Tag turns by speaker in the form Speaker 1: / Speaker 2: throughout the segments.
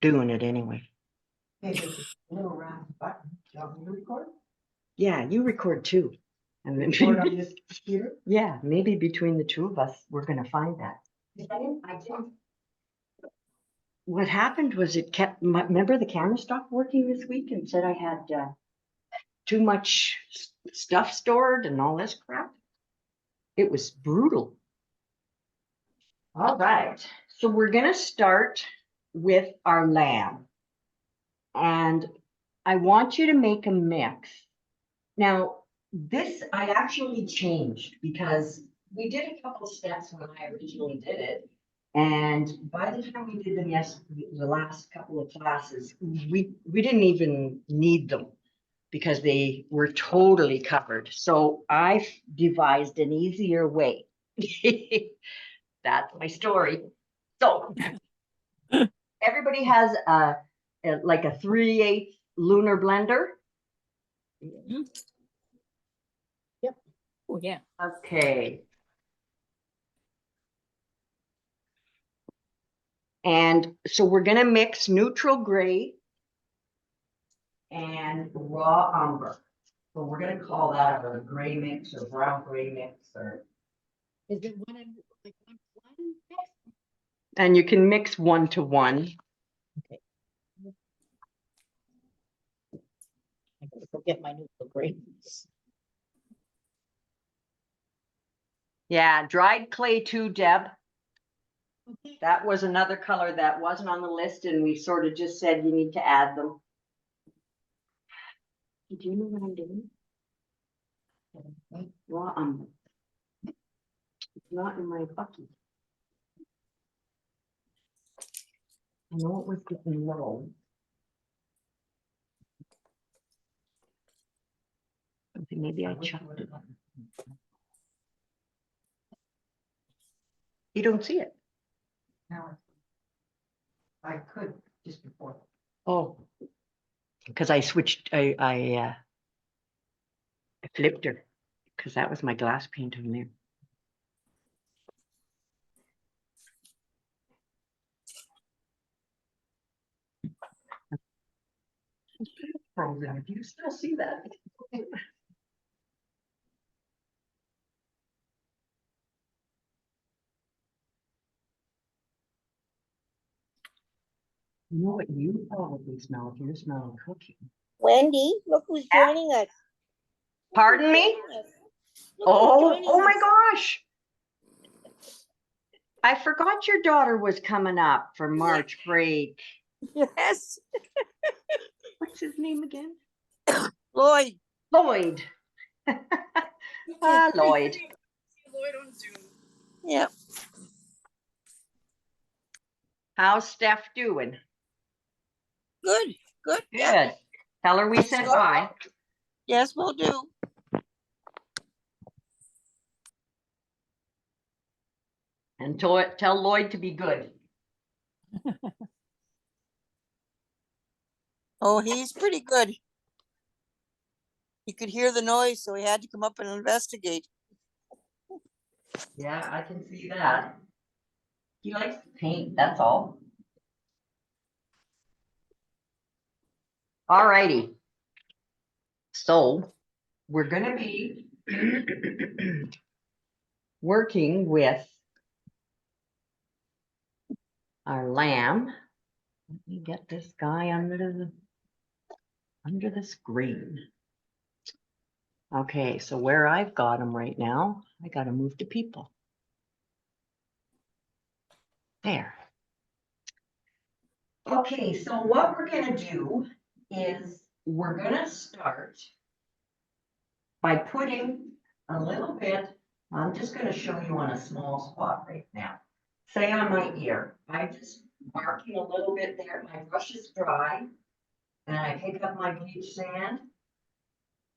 Speaker 1: doing it anyway.
Speaker 2: Hey, there's a little round button. Do you want me to record?
Speaker 1: Yeah, you record too. And then
Speaker 2: Record on this computer?
Speaker 1: yeah, maybe between the two of us, we're gonna find that.
Speaker 2: I didn't.
Speaker 1: What happened was it kept. Remember, the camera stopped working this week and said I had too much stuff stored and all this crap. It was brutal. All right, so we're gonna start with our lamb, and I want you to make a mix. Now, this I actually changed because we did a couple steps when I originally did it. And by the time we did them, the last couple of classes, we didn't even need them because they were totally covered. So I devised an easier way. That's my story. So everybody has like a 3/8 lunar blender.
Speaker 3: Yep. Oh yeah.
Speaker 1: Okay. And so we're going to mix neutral gray and raw umber. So we're going to call that a gray mix or brown gray mix, or.
Speaker 3: Is it one and like one mix?
Speaker 1: And you can mix 1 to 1.
Speaker 3: Okay. I gotta go get my neutral gray.
Speaker 1: Yeah, dried clay too, Deb.
Speaker 3: Okay.
Speaker 1: That was another color that wasn't on the list, and we sort of just said you need to add them. Do you know what I'm doing? Raw umber. It's not in my bucket. I know it was getting low. Okay, maybe I chucked it. You don't see it.
Speaker 2: Now I could just before.
Speaker 1: Oh, because I switched. I flipped her because that was my glass paint on there. Program. Do you still see that? You know what you probably smell if you're smelling cooking?
Speaker 4: Wendy, look who's joining us.
Speaker 1: Pardon me? Oh my gosh. I forgot your daughter was coming up for March break.
Speaker 4: Yes.
Speaker 1: What's his name again?
Speaker 4: Lloyd.
Speaker 1: Lloyd. Lloyd.
Speaker 5: Lloyd on Zoom.
Speaker 4: Yeah.
Speaker 1: How's Steph doing?
Speaker 4: Good. Good.
Speaker 1: Good.
Speaker 4: Yeah.
Speaker 1: Tell her we said bye.
Speaker 4: Yes, we'll do.
Speaker 1: And tell Lloyd to be good.
Speaker 4: Oh, he's pretty good. He could hear the noise, so he had to come up and investigate.
Speaker 1: Yeah, I can see that. He likes to paint, that's all. All righty. So we're going to be working with our lamb. Let me get this guy under the screen. Okay, so where I've got him right now, I got to move to people. There. Okay, so what we're going to do is we're going to start by putting a little bit, I'm just going to show you on a small spot right now. Say on my ear, I'm just marking a little bit there. My brush is dry, and I pick up my bleach sand,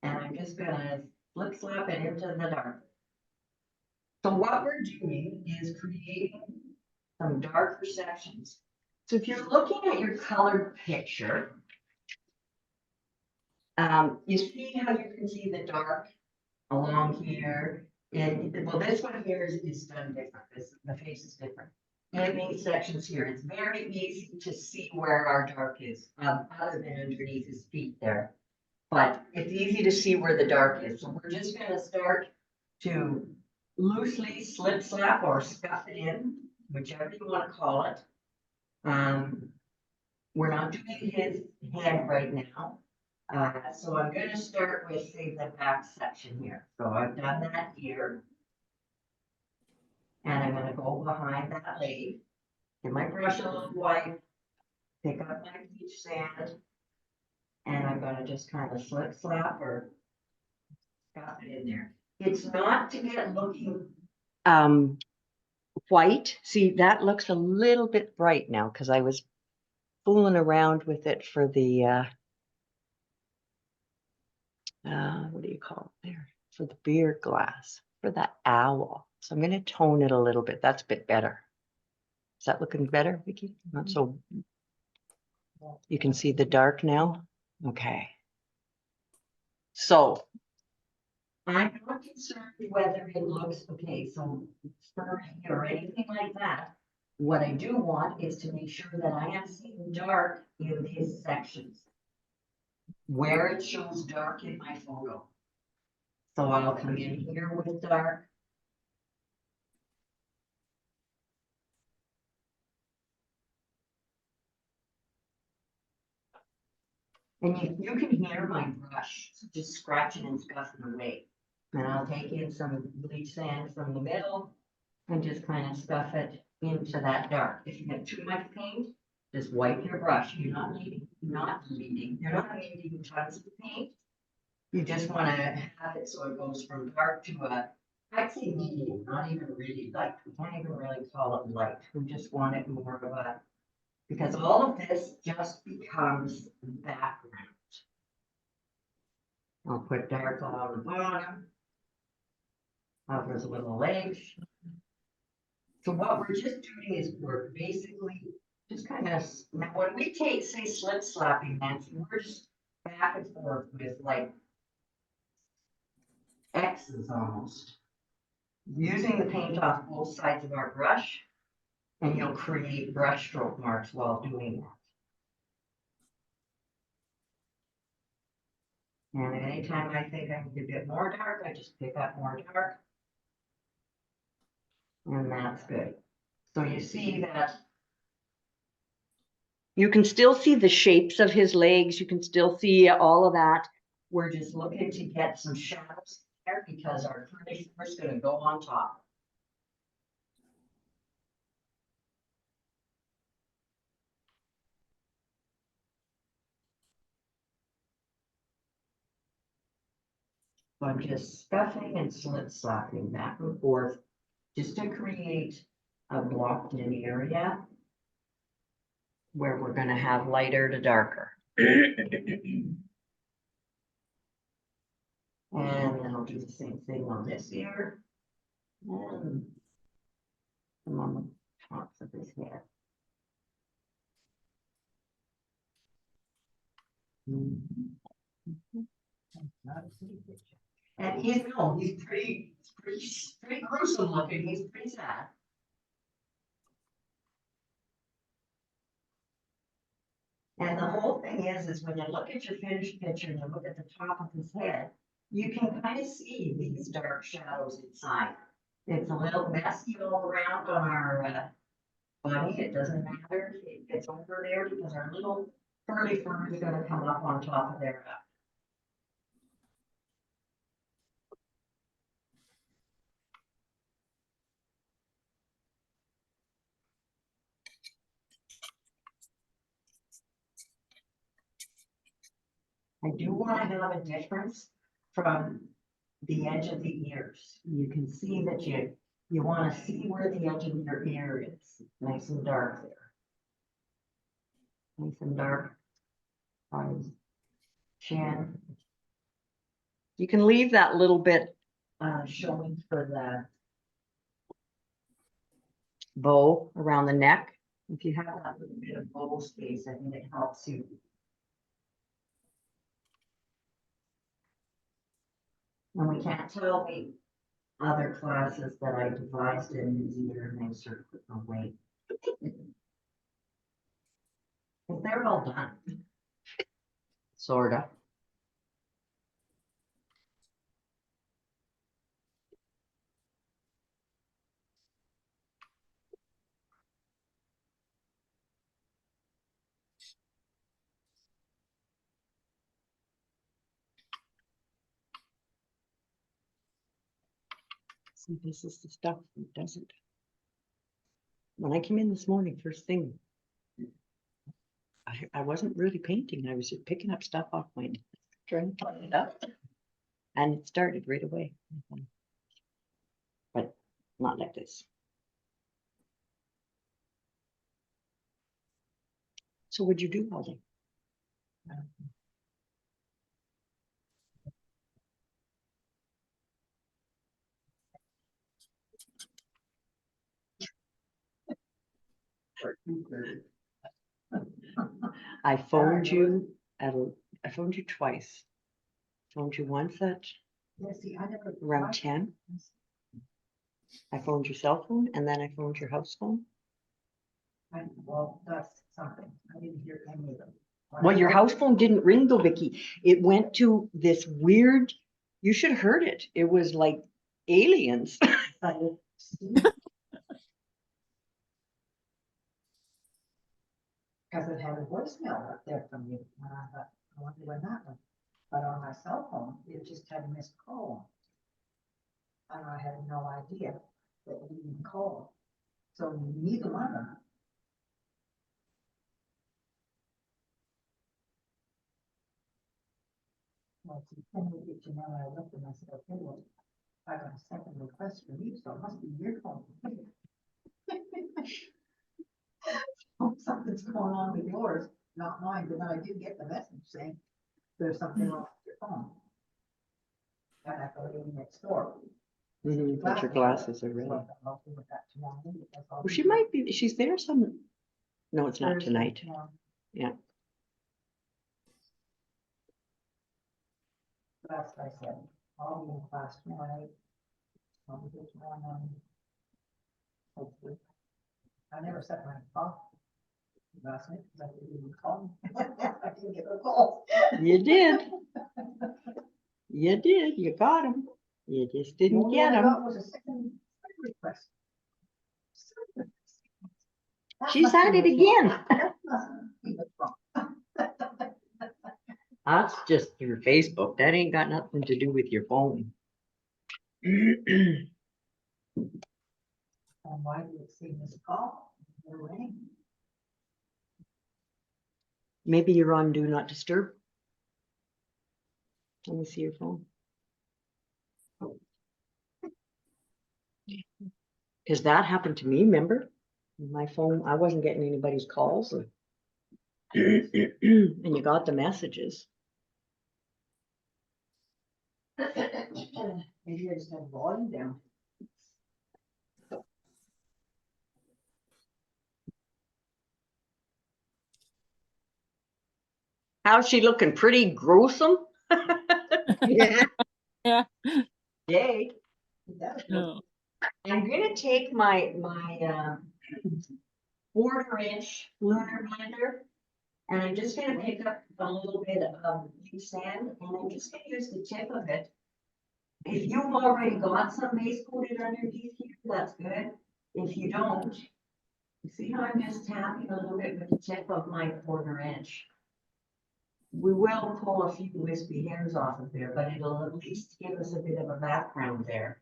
Speaker 1: and I'm just going to flip flop it into the dark. So what we're doing is creating some darker sections. So if you're looking at your colored picture, you see how you can see the dark along here. And well, this one here is done different. The face is different. in these sections here, it's very easy to see where our dark is, other than underneath his feet there. But it's easy to see where the dark is, so we're just gonna start to loosely slip slap or scuff it in, whichever you wanna call it. We're not doing his head right now. So I'm gonna start with, say, the back section here. So I've done that here. And I'm gonna go behind that leg, get my brush a little white, pick up my beach sand, and I'm gonna just kind of slip slap or scuff it in there. It's not to get looking white. See, that looks a little bit bright now because I was fooling around with it for the what do you call it there? For the beer glass, for that owl. So I'm going to tone it a little bit. That's a bit better. Is that looking better, Vicky? Not so. You can see the dark now? Okay. So I'm not concerned whether it looks okay, so furry or anything like that. What I do want is to make sure that I am seeing dark in these sections where it shows dark in my photo. So I'll come in here with dark. And you can hear my brush just scratching and scuffing away. And I'll take in some bleach sand from the middle and just kind of scuff it into that dark. If you have too much paint, just wipe your brush. You're not needing tons of paint. You just want to have it so it goes from dark to I'd say medium, not even really light. We can't even really call it light. We just want it more of a, because all of this just becomes background. I'll put dark along the bottom. There's a little legs. So what we're just doing is we're basically just kind of, now when we say slip slapping, Nancy, we're just back and forth with like X's almost. Using the paint off both sides of our brush, and you'll create brush stroke marks while doing that. And anytime I think I need a bit more dark, I just pick up more dark. And that's good. So you see that you can still see the shapes of his legs. You can still see all of that. We're just looking to get some shadows there because our furniture is going to go on top. So I'm just scuffing and slip slapping back and forth just to create a blocked in area where we're going to have lighter to darker. And then I'll do the same thing on this ear. And on the tops of his head. And he's pretty gruesome looking. He's pretty sad. And the whole thing is when you look at your finished picture and you look at the top of his head, you can kind of see these dark shadows inside. It's a little messy all around on our body. It doesn't matter. It gets over there because our little furry fur is going to come up on top of their I do want to have a difference from the edge of the ears. You can see that you want to see where the edge of your ear is. Nice and dark there. Nice and dark on his chin. You can leave that little bit showing for the bow around the neck. If you have that little bit of bow space, I think it helps you. And we can't tell the other classes that I devised in New Zealand, they sort of put away. Well, they're all done. Sorta. See, this is the stuff that doesn't. When I came in this morning, first thing, I wasn't really painting. I was just picking up stuff off my desk, trying to clean it up. And it started right away. But not like this. So what'd you do all day? I phoned you I phoned you twice. Phoned you once at
Speaker 2: Yeah, see, I never.
Speaker 1: around 10. I phoned your cell phone and then I phoned your house phone.
Speaker 2: Well, that's something. I didn't hear any of them.
Speaker 1: Well, your house phone didn't ring though, Vicky. It went to this weird, you should have heard it. It was like aliens.
Speaker 2: Because it had a voicemail up there from you, and I thought, I wonder when that one. But on my cell phone, it just had a missed call. And I had no idea that you didn't call. So neither one of them. Well, see, then we get to know, I looked and I said, okay, well, I got a second request from you, so it must be your phone. Something's going on with yours, not mine, but then I did get the message saying there's something wrong with your phone. And I thought in next door.
Speaker 1: But your glasses are ready.
Speaker 2: Well,
Speaker 1: Well, she might be, she's there some, no, it's not tonight. Yeah.
Speaker 2: That's what I said, I'll be in class tomorrow night. I'll be here tomorrow morning. Hopefully. I never set my clock. Last night, because I didn't even call. I didn't get a call.
Speaker 1: You did. You did. You got him. You just didn't get him.
Speaker 2: Was a second request.
Speaker 1: She's at it again. That's just through Facebook. That ain't got nothing to do with your phone.
Speaker 2: And why did it say this call? It rang.
Speaker 1: Maybe you're on Do Not Disturb. Let me see your phone. Because that happened to me, remember? My phone, I wasn't getting anybody's calls. And you got the messages.
Speaker 2: Maybe I just had volume down.
Speaker 1: How's she looking? Pretty gruesome?
Speaker 3: Yeah.
Speaker 4: Yeah.
Speaker 1: Yay.
Speaker 2: That's
Speaker 4: No.
Speaker 1: I'm gonna take my 1/4" lunar blender, and I'm just gonna pick up a little bit of sand, and I'm just gonna use the tip of it. If you've already got some base coated underneath here, that's good. If you don't, you see how I'm just tapping a little bit with the tip of my 1/4. We will pull a few wispy hairs off of there, but it'll at least give us a bit of a background there.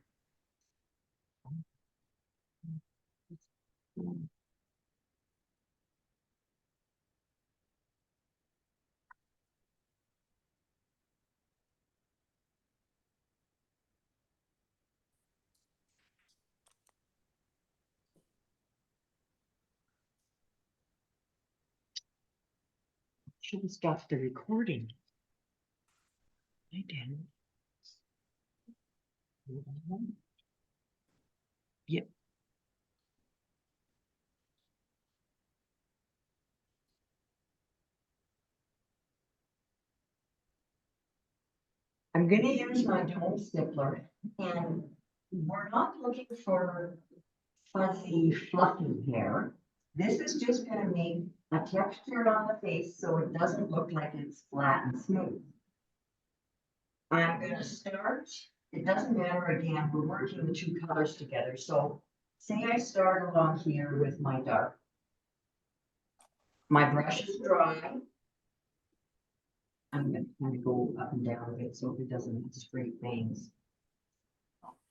Speaker 1: Should have stopped the recording. I didn't. Yep. I'm gonna use my dome stippler, and we're not looking for fuzzy, fluffy hair. This is just gonna make a texture on the face so it doesn't look like it's flat and smooth. I'm gonna start, it doesn't matter again, we're working the two colors together, so say I start along here with my dark. My brush is dry. I'm gonna kind of go up and down a bit so it doesn't have straight veins.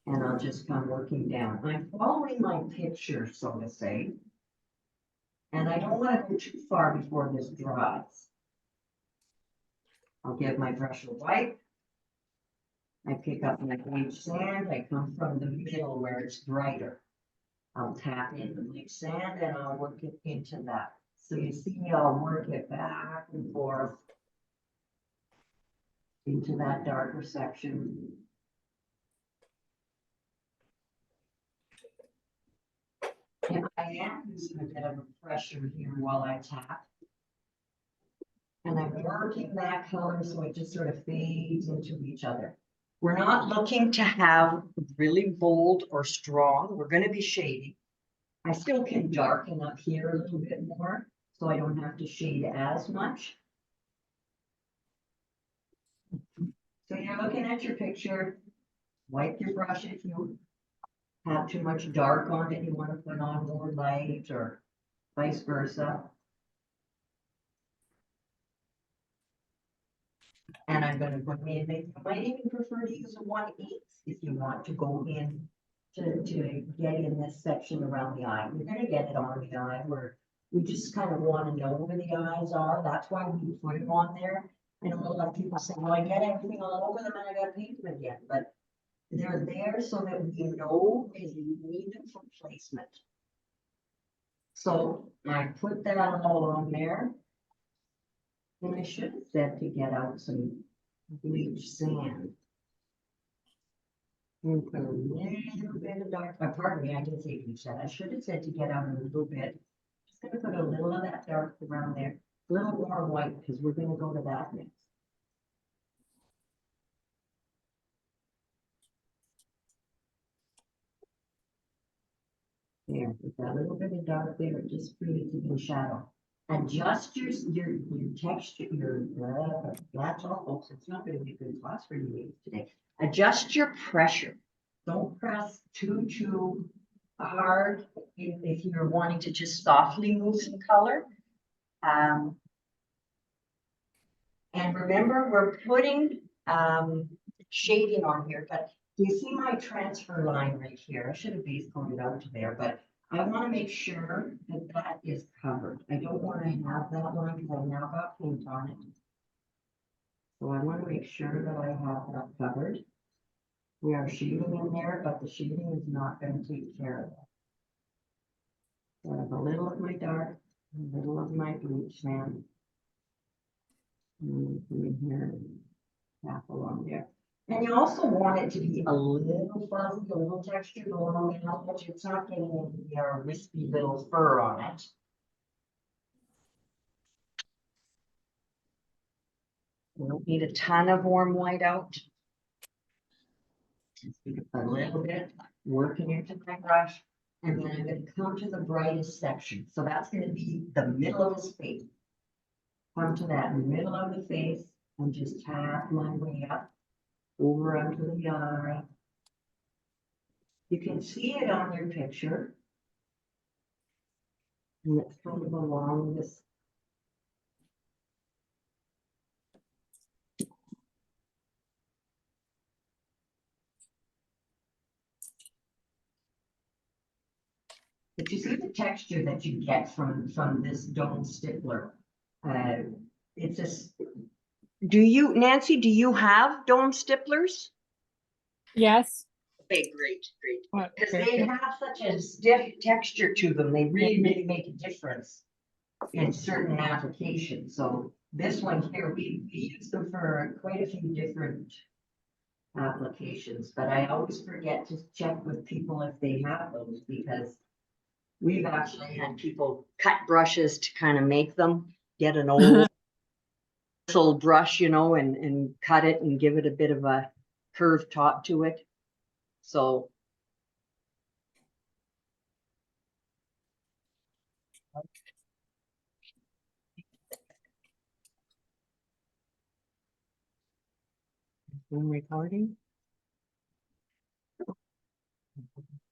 Speaker 1: And I'll just come working down. I'm following my picture, so to say. And I don't want to go too far before this dries. I'll give my brush a wipe. I pick up my bleach sand. I come from the middle where it's brighter. I'll tap in the bleach sand and I'll work it into that. So you see me, I'll work it back and forth into that darker section. And I am using a bit of a pressure here while I tap. And I'm working that color so it just sort of fades into each other. We're not looking to have really bold or strong. We're going to be shady. I still can darken up here a little bit more so I don't have to shade as much. So you're looking at your picture. Wipe your brush if you have too much dark on it. You want to put on more light or vice versa. And I'm gonna go in, you might even prefer to use a 1/8 if you want to go in to get in this section around the eye. You're gonna get it on the eye where we just kind of want to know where the eyes are. That's why we put it on there. I know a lot of people say, well, I get everything all over them and I gotta paint them again, but they're there so that we know because we need them for placement. So I put that all on there. And I should have said to get out some bleach sand. And put a little bit of dark, pardon me, I did say bleach sand. I should have said to get out a little bit. Just gonna put a little of that dark around there, a little more white, because we're gonna go to that next. There, with that little bit of dark there, it just creates a little shadow. Adjust your texture, that's all, folks. It's not gonna be a good class for you today. Adjust your pressure. Don't press too hard if you're wanting to just softly move some color. And remember, we're putting shading on here, but you see my transfer line right here. I should have base coated out to there, but I want to make sure that that is covered. I don't want to have that line because I now got paint on it. So I want to make sure that I have that covered. We are shading in there, but the shading is not going to take care of it. So I have a little of my dark, a little of my bleach sand. And in here, tap along there. And you also want it to be a little fuzzy, a little textured along the edge. It's not getting into your wispy little fur on it. We don't need a ton of warm white out. Just a little bit, working into my brush. And then I'm going to come to the brightest section. So that's going to be the middle of his face. Come to that middle of the face and just tap my way up over onto the eye. You can see it on your picture. And it's kind of along this. But you see the texture that you get from this dome stippler. It's just. Do you, Nancy, do you have dome stipplers?
Speaker 5: Yes.
Speaker 1: Okay, great.
Speaker 5: What,
Speaker 1: Because
Speaker 5: okay,
Speaker 1: they
Speaker 5: okay.
Speaker 1: have such a stiff texture to them. They really make a difference in certain applications. So this one here, we use them for quite a few different applications, but I always forget to check with people if they have those because we've actually had people cut brushes to kind of make them, get an old brush, you know, and cut it and give it a bit of a curved top to it. So
Speaker 5: Room recording.